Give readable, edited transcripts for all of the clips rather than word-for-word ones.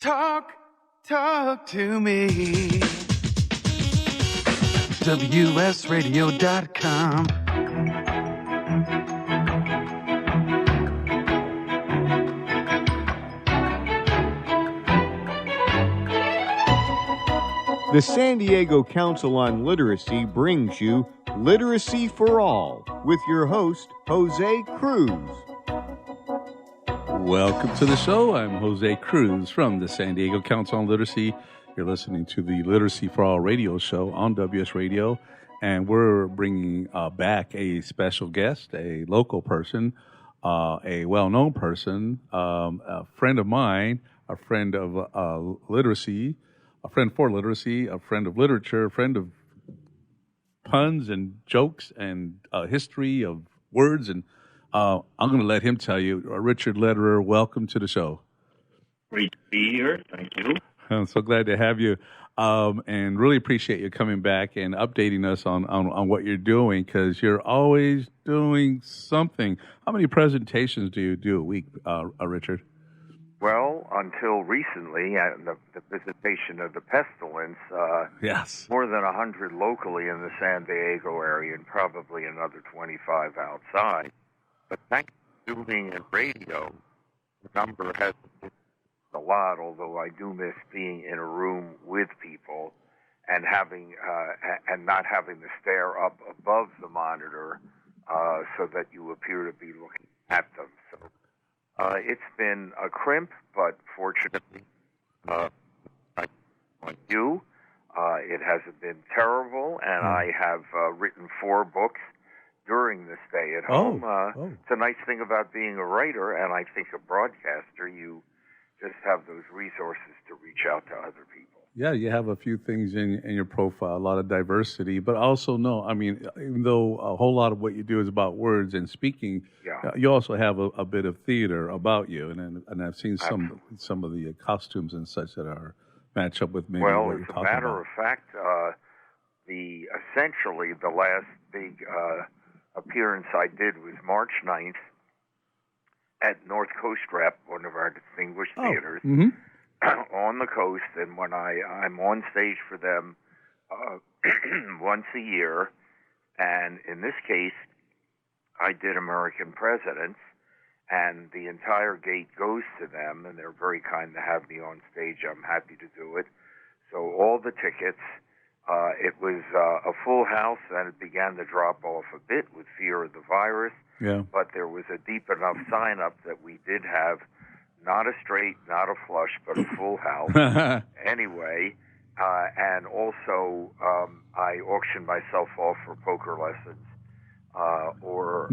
Talk to me. WSRadio.com. The San Diego Council on Literacy brings you Literacy for All with your host, Jose Cruz. Welcome to the show. I'm Jose Cruz from the San Diego Council on Literacy. You're listening to the Literacy for All radio show on WS Radio, and we're bringing back a special guest, a local person, a well-known person, a friend of mine, a friend of literacy, a friend for literacy, a friend of literature, a friend of puns and jokes and history of words. And I'm going to let him tell you. Richard Lederer, welcome to the show. Great to be here. Thank you. I'm so glad to have you, and really appreciate you coming back and updating us on what you're doing, because you're always doing something. How many presentations do you do a week, Richard? Well, until recently, the visitation of the pestilence, yes, more than 100 locally in the San Diego area and probably another 25 outside. But thanks to doing in radio, the number hasn't been a lot, although I do miss being in a room with people and having and not having to stare up above the monitor so that you appear to be looking at them. So it's been a crimp, but fortunately, like you, it hasn't been terrible, and I have written 4 books during this stay at home. It's a nice thing about being a writer, and I think a broadcaster, you just have those resources to reach out to other people. Yeah, you have a few things in your profile, a lot of diversity, but also even though a whole lot of what you do is about words and speaking, you also have a bit of theater about you, and I've seen some of the costumes and such that are match up with maybe what you're talking about. Well, as a matter of fact, essentially the last big appearance I did was March 9th at North Coast Rep, one of our distinguished theaters. On the coast, and when I'm on stage for them once a year, and in this case, I did American Presidents, and the entire gate goes to them, and they're very kind to have me on stage. I'm happy to do it. So all the tickets, it was a full house, and it began to drop off a bit with fear of the virus, but there was a deep enough sign-up that we did have not a straight, not a flush, but a full house. Anyway, and also I auctioned myself off for poker lessons or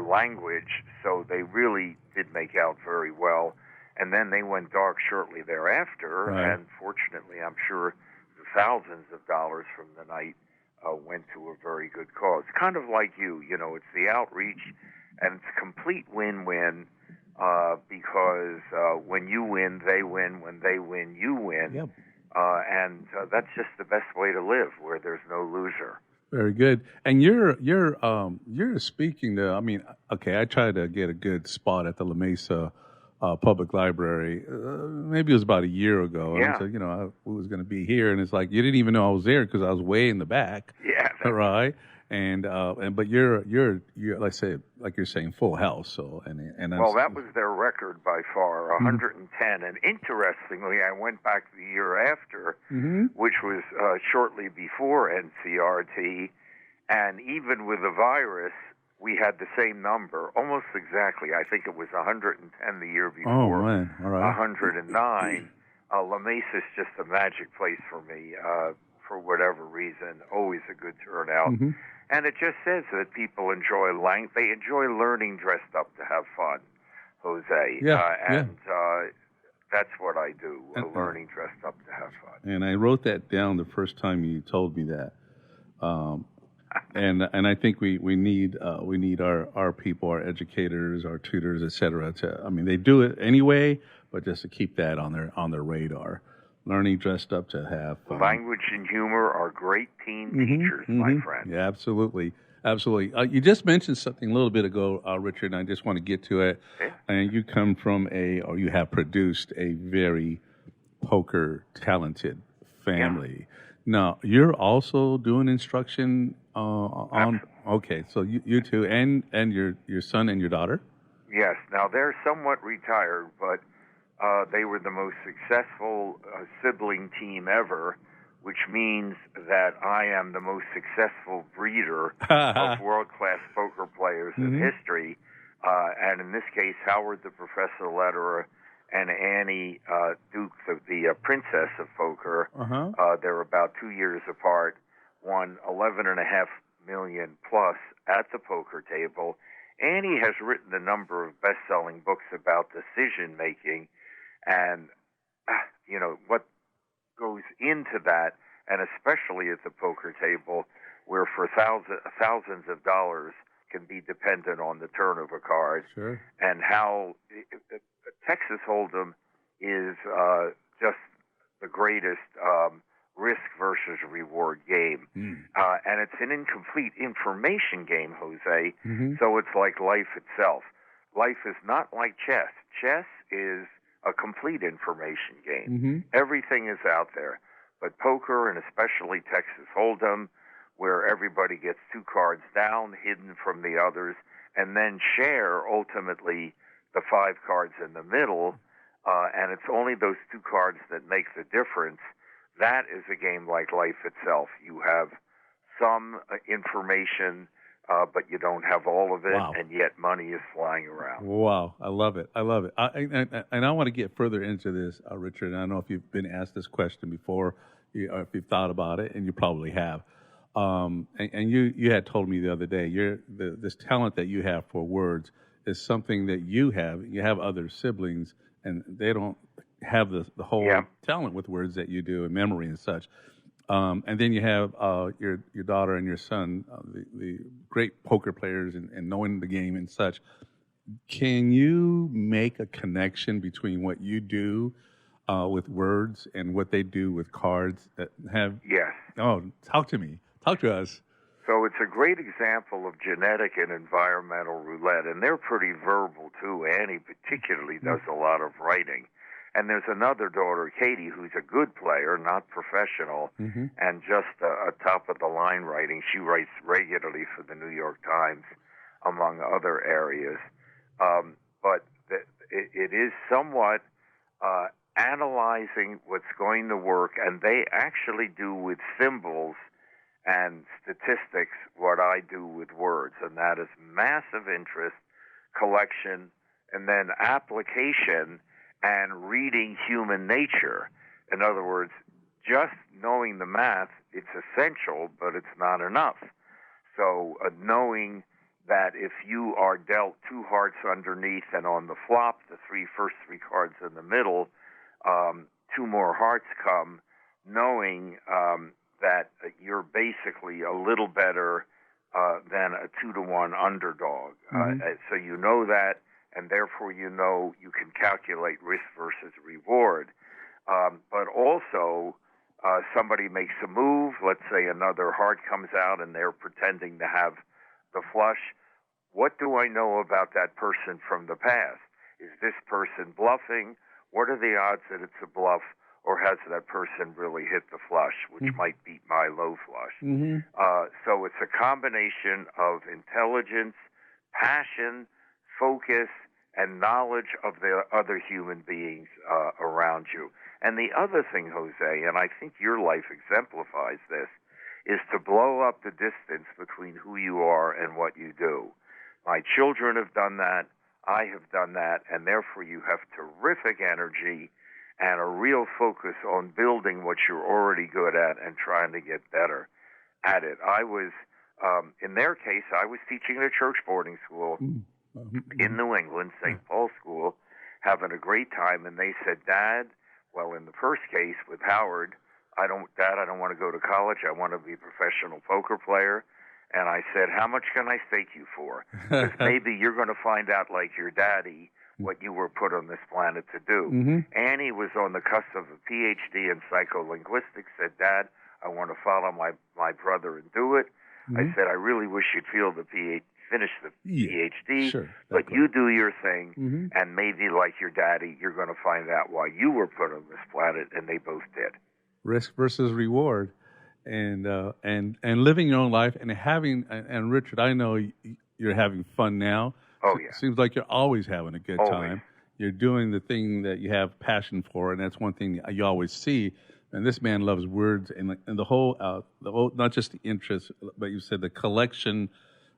language, so they really did make out very well. And then they went dark shortly thereafter, and fortunately, I'm sure the thousands of dollars from the night went to a very good cause. Kind of like you, it's the outreach, and it's a complete win-win. Because when you win, they win. When they win, you win. Yep. And that's just the best way to live, where there's no loser. Very good. And you're speaking to. I tried to get a good spot at the La Mesa Public Library. Maybe it was about a year ago. Yeah. I said, I was going to be here, and it's like you didn't even know I was there because I was way in the back. Yeah. Right. But you're let's say, like you're saying, full house. So well, that was their record by far, 110. And interestingly, I went back the year after, which was shortly before NCRT, and even with the virus, we had the same number, almost exactly. I think it was 110 the year before. Oh man, all right. 109. La Mesa is just a magic place for me. For whatever reason, always a good turnout. And it just says that people enjoy they enjoy learning dressed up to have fun, Jose. That's what I do, learning dressed up to have fun. And I wrote that down the first time you told me that. And I think we need our people, our educators, our tutors, et cetera. They do it anyway, but just to keep that on their radar. Learning dressed up to have fun. Language and humor are great teen teachers, my friend. Yeah, absolutely. Absolutely. You just mentioned something a little bit ago, Richard, and I just want to get to it. Yeah. And you come from or you have produced a very poker talented family. Now, you're also doing instruction on. Okay, so you two, and your son and your daughter. Yes. Now they're somewhat retired, but they were the most successful sibling team ever, which means that I am the most successful breeder of world-class poker players in history. And in this case, Howard the Professor Lederer and Annie Duke, the princess of poker. They're about 2 years apart, won $11.5 million plus at the poker table. Annie has written a number of best-selling books about decision-making and, what goes into that, and especially at the poker table, where for thousands of dollars can be dependent on the turn of a card, and how Texas Hold'em is just the greatest risk versus reward game. And it's an incomplete information game, Jose, so it's like life itself. Life is not like chess. Chess is a complete information game. Everything is out there. But poker, and especially Texas Hold'em, where everybody gets 2 cards down, hidden from the others, and then share, ultimately, the 5 cards in the middle, and it's only those 2 cards that make the difference. That is a game like life itself. You have some information, but you don't have all of it, and yet money is flying around. Wow, I love it. I love it. And I want to get further into this, Richard. And I don't know if you've been asked this question before, or if you've thought about it, and you probably have. And you had told me the other day, this talent that you have for words is something that you have. You have other siblings, and they don't have the whole talent with words that you do, and memory and such. And then you have your daughter and your son, the great poker players and knowing the game and such. Can you make a connection between what you do with words and what they do with cards that have? Yes. Oh, talk to me. Talk to us. So it's a great example of genetic and environmental roulette, and they're pretty verbal, too. Annie particularly does a lot of writing. And there's another daughter, Katie, who's a good player, not professional, and just a top-of-the-line writing. She writes regularly for the New York Times, among other areas. But it is somewhat analyzing what's going to work, and they actually do with symbols and statistics what I do with words, and that is massive interest, collection, and then application and reading human nature. In other words, just knowing the math, it's essential, but it's not enough. So knowing that if you are dealt 2 hearts underneath and on the flop, the first three cards in the middle, 2 more hearts come, knowing that you're basically a little better than a 2-to-1 underdog. So you know that, and therefore you know you can calculate risk versus reward. But also, somebody makes a move, let's say another heart comes out and they're pretending to have the flush. What do I know about that person from the past? Is this person bluffing? What are the odds that it's a bluff? Or has that person really hit the flush, which might beat my low flush? So it's a combination of intelligence, passion, focus, and knowledge of the other human beings around you. And the other thing, Jose, and I think your life exemplifies this, is to blow up the distance between who you are and what you do. My children have done that. I have done that. And therefore you have terrific energy and a real focus on building what you're already good at and trying to get better at it. I was, in their case, I was teaching at a church boarding school in New England, St. Paul School, having a great time, and they said, Dad, well, in the first case with Howard, I don't want to go to college. I want to be a professional poker player. And I said, how much can I stake you for? Because maybe you're going to find out, like your daddy, what you were put on this planet to do. Annie was on the cusp of a PhD in psycholinguistics, said, Dad, I want to follow my brother and do it. I said, I really wish you'd finish the PhD, but you do your thing, and maybe like your daddy, you're going to find out why you were put on this planet, and they both did. Risk versus reward, and living your own life, and having, and Richard, I know you're having fun now. Oh, yeah. Seems like you're always having a good time. You're doing the thing that you have passion for, and that's one thing you always see. And this man loves words, and the whole, not just the interest, but you said the collection.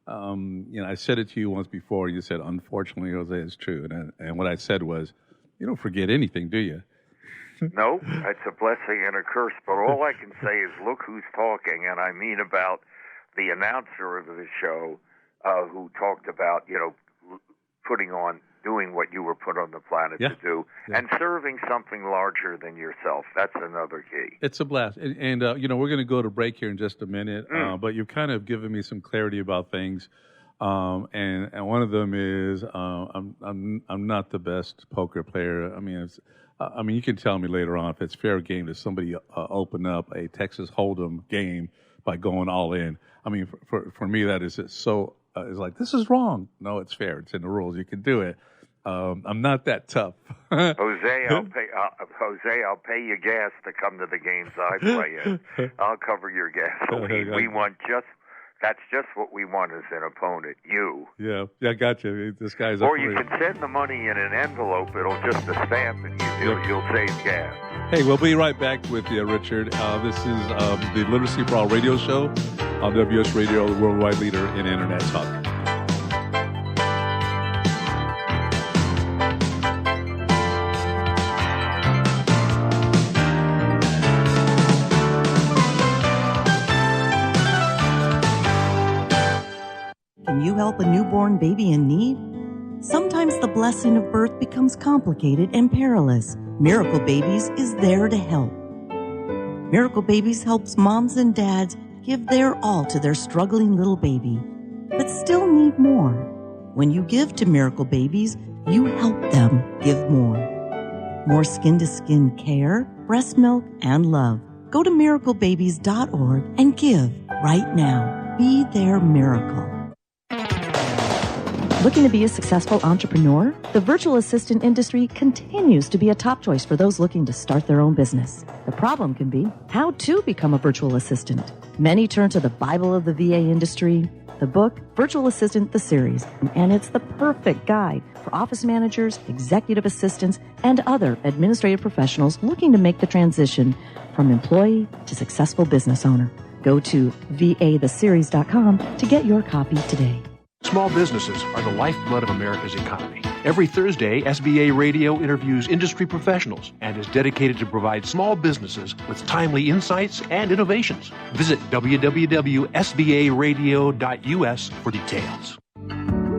I said it to you once before. You said, "Unfortunately, Jose, it's true." And what I said was, "You don't forget anything, do you?" No, it's a blessing and a curse. But all I can say is, look who's talking, and I mean about the announcer of the show, who talked about doing what you were put on the planet to do, and serving something larger than yourself. That's another key. It's a blast. And we're going to go to break here in just a minute, but you've kind of given me some clarity about things. And one of them is I'm not the best poker player. I mean, you can tell me later on if it's fair game to somebody open up a Texas Hold'em game by going all in. I mean, for me, that is so. It's like, this is wrong. No, it's fair. It's in the rules. You can do it. I'm not that tough. Jose, I'll pay you gas to come to the games I play in. I'll cover your gasoline. That's just what we want as an opponent. You. Yeah, I got you. This guy's. Or you can send the money in an envelope. It'll just a stamp, and you'll save gas. Hey, we'll be right back with you, Richard. This is the Literacy for All radio show on WS Radio, the worldwide leader in Internet talk. Can you help a newborn baby in need? Sometimes the blessing of birth becomes complicated and perilous. Miracle Babies is there to help. Miracle Babies helps moms and dads give their all to their struggling little baby, but still need more. When you give to Miracle Babies, you help them give more. More skin-to-skin care, breast milk, and love. Go to miraclebabies.org and give right now. Be their miracle. Looking to be a successful entrepreneur? The virtual assistant industry continues to be a top choice for those looking to start their own business. The problem can be how to become a virtual assistant. Many turn to the Bible of the VA industry, the book Virtual Assistant, the series, and it's the perfect guide for office managers, executive assistants, and other administrative professionals looking to make the transition from employee to successful business owner. Go to vatheseries.com to get your copy today. Small businesses are the lifeblood of America's economy. Every Thursday, SBA Radio interviews industry professionals and is dedicated to provide small businesses with timely insights and innovations. Visit www.sbaradio.us for details.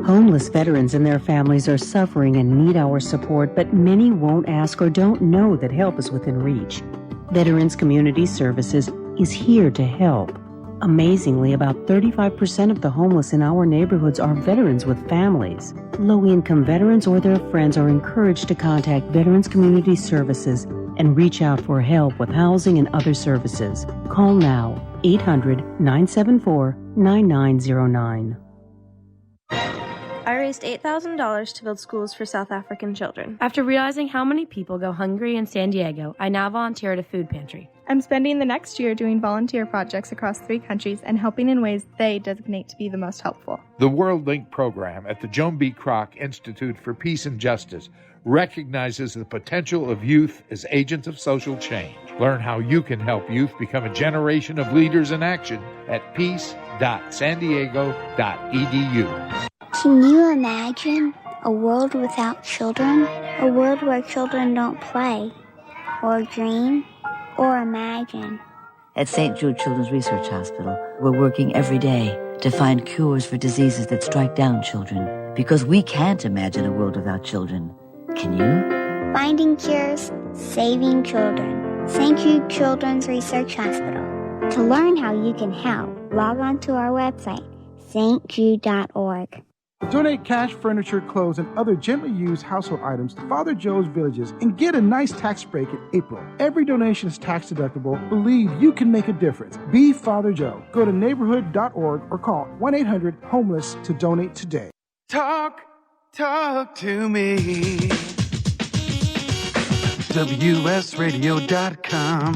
Homeless veterans and their families are suffering and need our support, but many won't ask or don't know that help is within reach. Veterans Community Services is here to help. Amazingly, about 35% of the homeless in our neighborhoods are veterans with families. Low-income veterans or their friends are encouraged to contact Veterans Community Services and reach out for help with housing and other services. Call now, 800-974-9909. I raised $8,000 to build schools for South African children. After realizing how many people go hungry in San Diego, I now volunteer at a food pantry. I'm spending the next year doing volunteer projects across 3 countries and helping in ways they designate to be the most helpful. The World Link program at the Joan B. Kroc Institute for Peace and Justice recognizes the potential of youth as agents of social change. Learn how you can help youth become a generation of leaders in action at peace.sandiego.edu. Can you imagine a world without children? A world where children don't play, or dream, or imagine. At St. Jude Children's Research Hospital, we're working every day to find cures for diseases that strike down children. Because we can't imagine a world without children. Can you? Finding cures, saving children. St. Jude Children's Research Hospital. To learn how you can help, log on to our website, stjude.org. Donate cash, furniture, clothes, and other gently used household items to Father Joe's Villages and get a nice tax break in April. Every donation is tax deductible. Believe you can make a difference. Be Father Joe. Go to neighborhood.org or call 1-800-HOMELESS to donate today. Talk to me. WSRadio.com.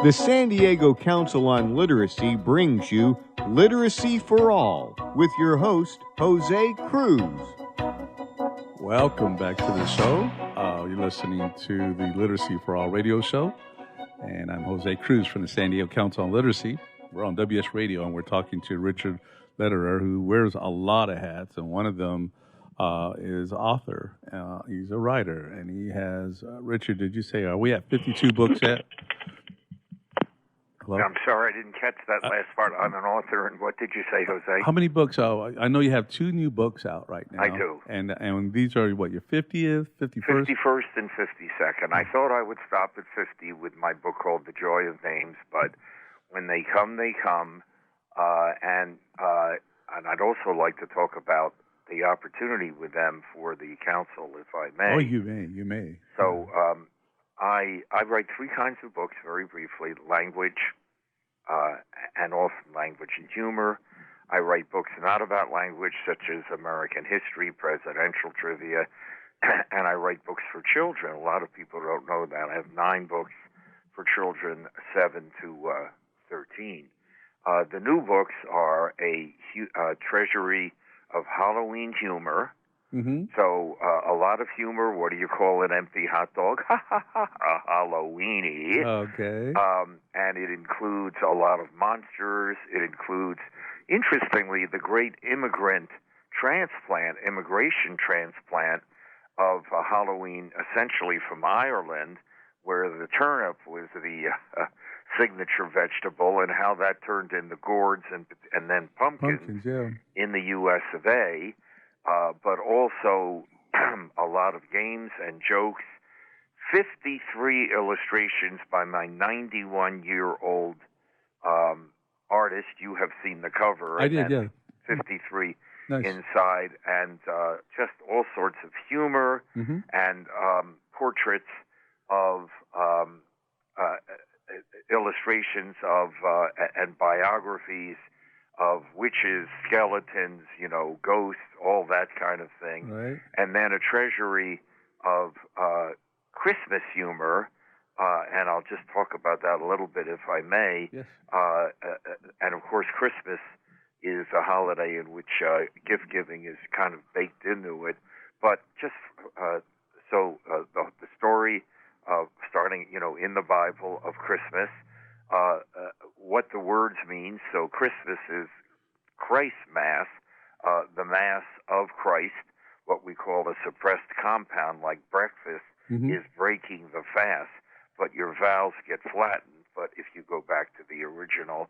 The San Diego Council on Literacy brings you Literacy for All with your host, Jose Cruz. Welcome back to the show. You're listening to the Literacy for All radio show, and I'm Jose Cruz from the San Diego Council on Literacy. We're on WS Radio, and we're talking to Richard Lederer, who wears a lot of hats, and one of them is author. He's a writer, and he has, Richard, did you say, are we at 52 books yet? Hello? I'm sorry, I didn't catch that last part. I'm an author, and what did you say, Jose? How many books? I know you have 2 new books out right now. I do. And these are, what, your 50th, 51st? 51st and 52nd. I thought I would stop at 50 with my book called The Joy of Names, but when they come, they come. And I'd also like to talk about the opportunity with them for the council, if I may. Oh, you may. So I write 3 kinds of books, very briefly: language, and often language and humor. I write books not about language, such as American history, presidential trivia, and I write books for children. A lot of people don't know that. I have 9 books for children 7 to 13. The new books are a treasury of Halloween humor. Mm-hmm. So a lot of humor. What do you call an empty hot dog? Ha ha ha! A Halloweeny. Okay. And it includes a lot of monsters. It includes, interestingly, the great immigration transplant of Halloween, essentially from Ireland, where the turnip was the signature vegetable, and how that turned into gourds and then pumpkins in the U.S. of A. But also a lot of games and jokes. 53 illustrations by my 91-year-old artist. You have seen the cover. I did, yeah. 53 nice. Inside, and just all sorts of humor and portraits of illustrations of and biographies of witches, skeletons, ghosts, all that kind of thing. Right. And then a treasury of Christmas humor, and I'll just talk about that a little bit, if I may. Yes. And, of course, Christmas is a holiday in which gift-giving is kind of baked into it. But just the story of starting, in the Bible of Christmas, what the words mean. So Christmas is Christ's Mass, the Mass of Christ. What we call a suppressed compound, like breakfast, is breaking the fast, but your vowels get flattened. But if you go back to the original,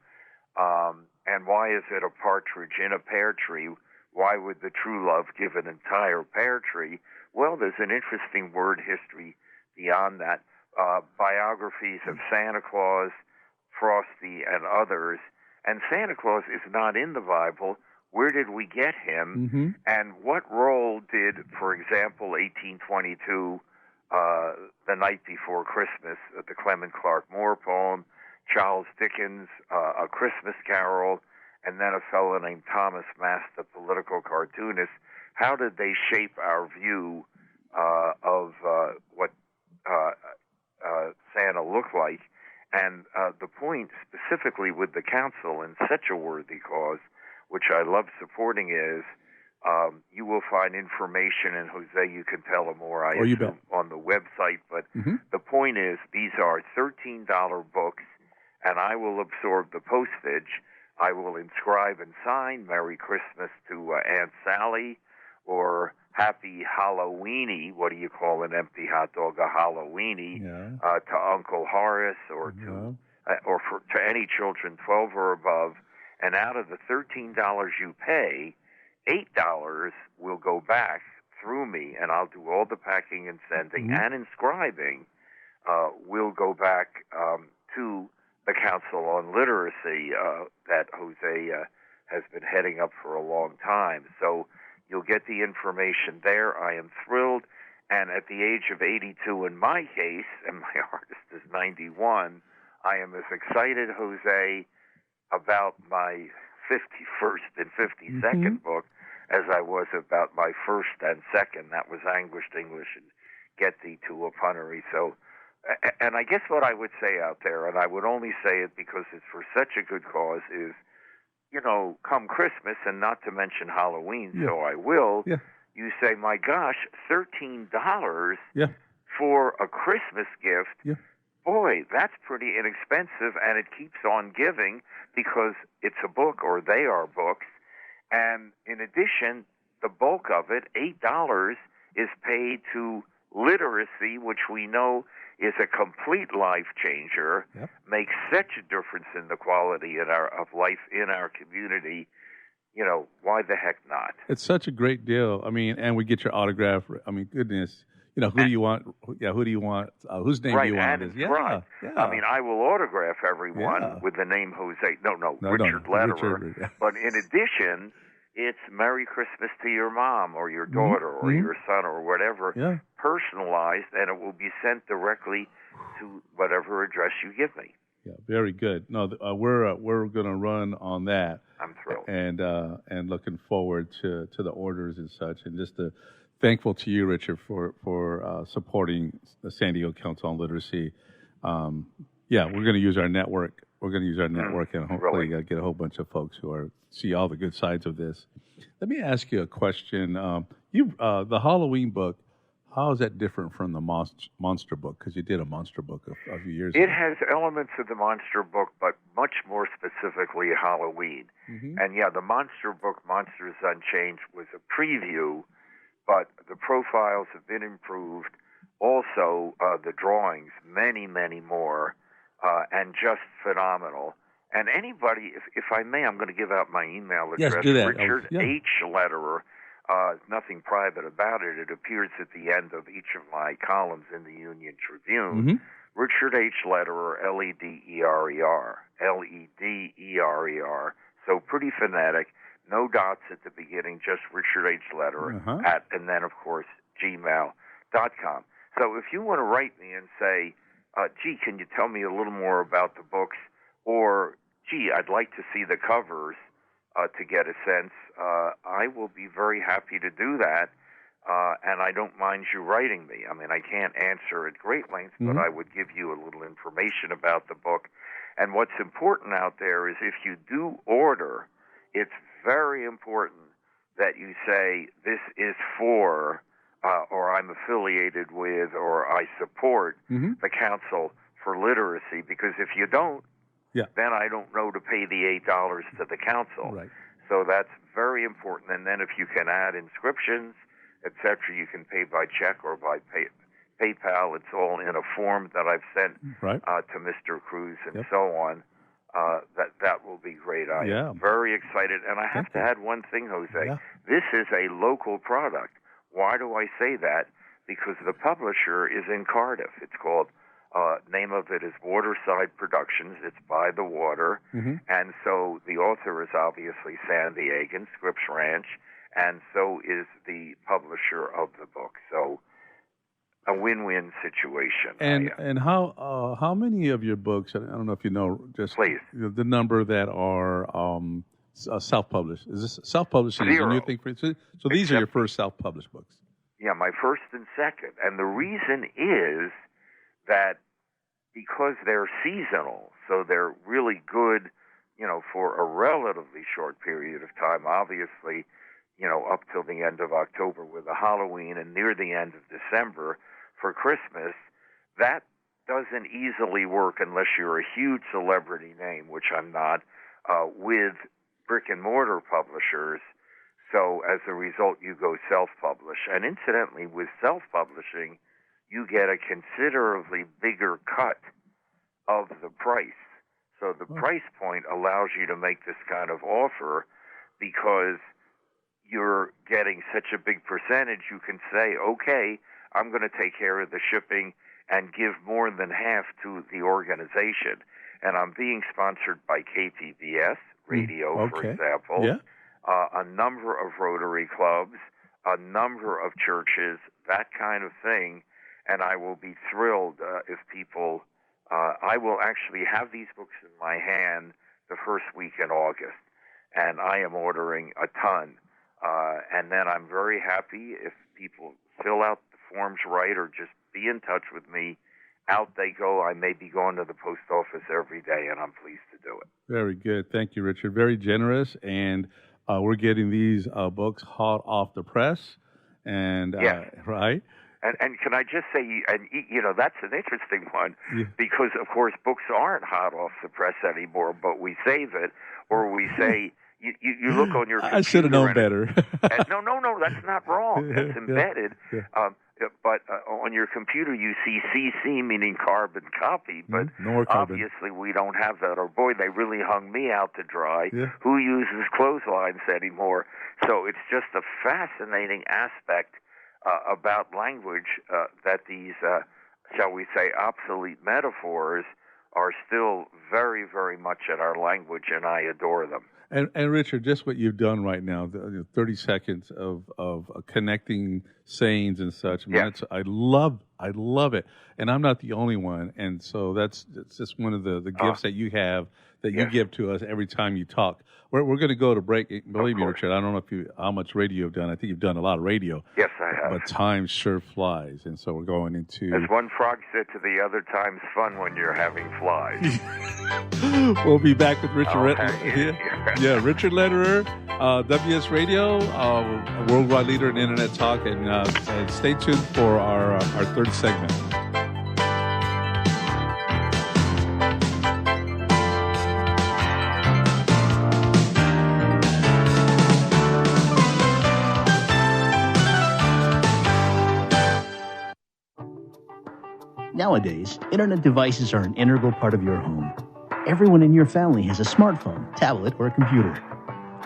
and why is it a partridge in a pear tree? Why would the true love give an entire pear tree? Well, there's an interesting word history beyond that. Biographies of Santa Claus, Frosty, and others. And Santa Claus is not in the Bible. Where did we get him? And what role did, for example, 1822, The Night Before Christmas, the Clement Clarke Moore poem, Charles Dickens, A Christmas Carol, and then a fellow named Thomas Mast, the political cartoonist, how did they shape our view of what Santa looked like? And the point specifically with the council in such a worthy cause, which I love supporting, is you will find information, and Jose, you can tell them more, I assume, on the website. But the point is, these are $13 books, and I will absorb the postage. I will inscribe and sign Merry Christmas to Aunt Sally, or Happy Halloweeny. What do you call an empty hot dog? A Halloweeny. To Uncle Horace, or to any children 12 or above. And out of the $13 you pay, $8 will go back through me, and I'll do all the packing and sending and inscribing, will go back to the Council on Literacy that Jose has been heading up for a long time. So you'll get the information there. I am thrilled. And at the age of 82 in my case, and my artist is 91, I am as excited, Jose, about my 51st and 52nd book as I was about my first and second. That was Anguished English and Get Thee to a Punnery. So, and I guess what I would say out there, and I would only say it because it's for such a good cause, is, you know, come Christmas, and not to mention Halloween, so I will, you say, my gosh, $13 for a Christmas gift, boy, that's pretty inexpensive, and it keeps on giving because it's a book, or they are books. And in addition, the bulk of it, $8, is paid to literacy, which we know is a complete life changer, makes such a difference in the quality of life in our community. You know, why the heck not? It's such a great deal. I mean, and we get your autograph. I mean, goodness. You know, who do you want? Yeah, who do you want? Whose name do you want? I mean, I will autograph everyone with the name Jose. No, Richard Lederer. But in addition, it's Merry Christmas to your mom or your daughter or your son or whatever, personalized, and it will be sent directly to whatever address you give me. Yeah, very good. No, we're going to run on that. I'm thrilled, and looking forward to the orders and such, and just thankful to you, Richard, for supporting the San Diego Council on Literacy. We're going to use our network. We're going to use our network, and hopefully get a whole bunch of folks who see all the good sides of this. Let me ask you a question. The Halloween book, how is that different from the monster book? Because you did a monster book a few years ago. It has elements of the monster book, but much more specifically Halloween. And the monster book, Monsters Unchained, was a preview, but the profiles have been improved. Also, the drawings, many, many more, and just phenomenal. And anybody, if I may, I'm going to give out my email address. Yes, do that. Richard H. Lederer. Nothing private about it. It appears at the end of each of my columns in the Union Tribune. Richard H. Lederer, Lederer, Lederer. So pretty phonetic. No dots at the beginning, just Richard H. Lederer and then, of course, gmail.com. So if you want to write me and say, gee, can you tell me a little more about the books? Or, gee, I'd like to see the covers to get a sense, I will be very happy to do that, and I don't mind you writing me. I mean, I can't answer at great length, but I would give you a little information about the book. And what's important out there is if you do order, it's very important that you say, this is for, or I'm affiliated with, or I support the Council for Literacy, because if you don't, then I don't know to pay the $8 to the council. So that's very important. And then if you can add inscriptions, etc., you can pay by check or by PayPal. It's all in a form that I've sent to Mr. Cruz and so on. That will be great. I am very excited. And I have to add one thing, Jose. This is a local product. Why do I say that? Because the publisher is in Cardiff. It's called name of it is Waterside Productions. It's by the water. And so the author is obviously San Diegan, Scripps Ranch, and so is the publisher of the book. So a win-win situation. And how many of your books, I don't know if you know, just the number that are self-published. Is this self-publishing? Is a new thing for you? So these are your first self-published books. Yeah, my first and second. And the reason is that because they're seasonal, so they're really good, for a relatively short period of time, obviously, up till the end of October with the Halloween and near the end of December for Christmas, that doesn't easily work unless you're a huge celebrity name, which I'm not, with brick-and-mortar publishers. So as a result, you go self-publish. And incidentally, with self-publishing, you get a considerably bigger cut of the price. So the price point allows you to make this kind of offer because you're getting such a big percentage, you can say, okay, I'm going to take care of the shipping and give more than half to the organization. And I'm being sponsored by KPBS radio, for example, a number of Rotary clubs, a number of churches, that kind of thing. And I will be thrilled if people, I will actually have these books in my hand the first week in August. And I am ordering a ton. And then I'm very happy if people fill out the forms right or just be in touch with me. Out they go. I may be going to the post office every day, and I'm pleased to do it. Very good. Thank you, Richard. Very generous. And we're getting these books hot off the press. And right? And can I just say, and you know, that's an interesting one because, of course, books aren't hot off the press anymore, but we save it or we say, you look on your computer. I should have known better. No, that's not wrong. That's embedded. But on your computer, you see CC, meaning carbon copy, but obviously we don't have that. Or, boy, they really hung me out to dry. Who uses clotheslines anymore? So it's just a fascinating aspect about language that these, shall we say, obsolete metaphors are still very, very much in our language, and I adore them. And Richard, just what you've done right now, 30 seconds of connecting sayings and such. I love it. And I'm not the only one. And so that's just one of the gifts that you have that you give to us every time you talk. We're going to go to break. Believe me, Richard, I don't know how much radio you've done. I think you've done a lot of radio. Yes, I have. But time sure flies. And so we're going into... As one frog said to the other, time's fun when you're having flies. We'll be back with Richard. Richard Lederer, WS Radio, a worldwide leader in Internet talk. And stay tuned for our third segment. Nowadays, internet devices are an integral part of your home. Everyone in your family has a smartphone, tablet, or a computer.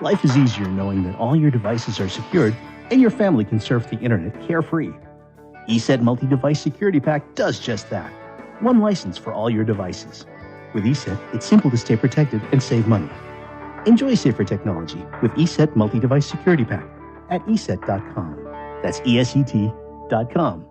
Life is easier knowing that all your devices are secured and your family can surf the internet carefree. ESET Multi-Device Security Pack does just that. One license for all your devices. With ESET, it's simple to stay protected and save money. Enjoy safer technology with ESET Multi-Device Security Pack at ESET.com. That's ESET.com.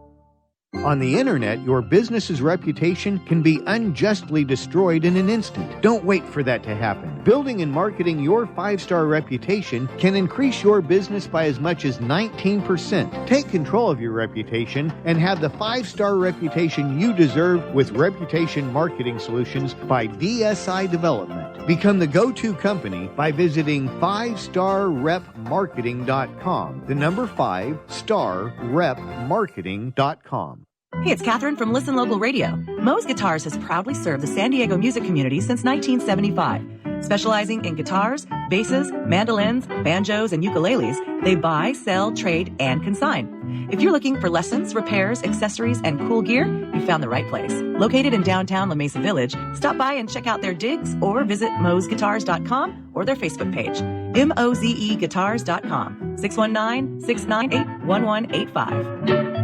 On the internet, your business's reputation can be unjustly destroyed in an instant. Don't wait for that to happen. Building and marketing your 5-star reputation can increase your business by as much as 19%. Take control of your reputation and have the 5-star reputation you deserve with Reputation Marketing Solutions by DSI Development. Become the go-to company by visiting 5starrepmarketing.com. The number 5starrepmarketing.com. Hey, it's Catherine from Listen Local Radio. Moe's Guitars has proudly served the San Diego music community since 1975. Specializing in guitars, basses, mandolins, banjos, and ukuleles, they buy, sell, trade, and consign. If you're looking for lessons, repairs, accessories, and cool gear, you found the right place. Located in downtown La Mesa Village, stop by and check out their digs or visit moesguitars.com or their Facebook page, mozeguitars.com, 619-698-1185.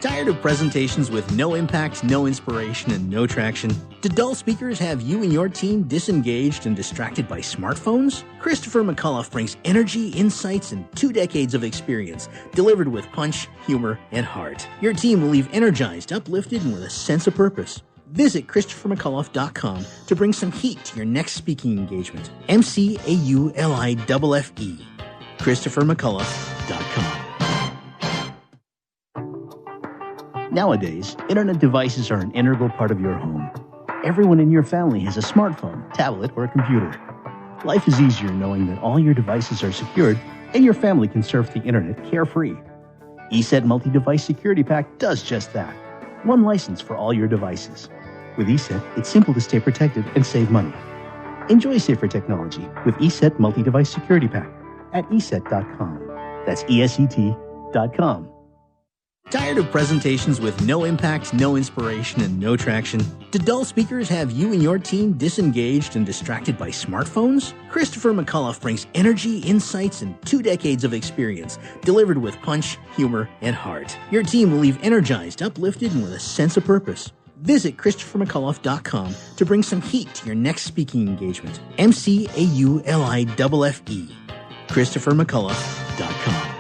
Tired of presentations with no impact, no inspiration, and no traction? Do dull speakers have you and your team disengaged and distracted by smartphones? Christopher McAuliffe brings energy, insights, and 2 decades of experience, delivered with punch, humor, and heart. Your team will leave energized, uplifted, and with a sense of purpose. Visit ChristopherMcAuliffe.com to bring some heat to your next speaking engagement. McAuliffe. ChristopherMcAuliffe.com. Nowadays, internet devices are an integral part of your home. Everyone in your family has a smartphone, tablet, or a computer. Life is easier knowing that all your devices are secured and your family can surf the internet carefree. ESET Multi-Device Security Pack does just that. One license for all your devices. With ESET, it's simple to stay protected and save money. Enjoy safer technology with ESET Multi-Device Security Pack at ESET.com. That's ESET.com. Tired of presentations with no impact, no inspiration, and no traction? Do dull speakers have you and your team disengaged and distracted by smartphones? Christopher McAuliffe brings energy, insights, and 2 decades of experience, delivered with punch, humor, and heart. Your team will leave energized, uplifted, and with a sense of purpose. Visit ChristopherMcAuliffe.com to bring some heat to your next speaking engagement. McAuliffe. ChristopherMcAuliffe.com.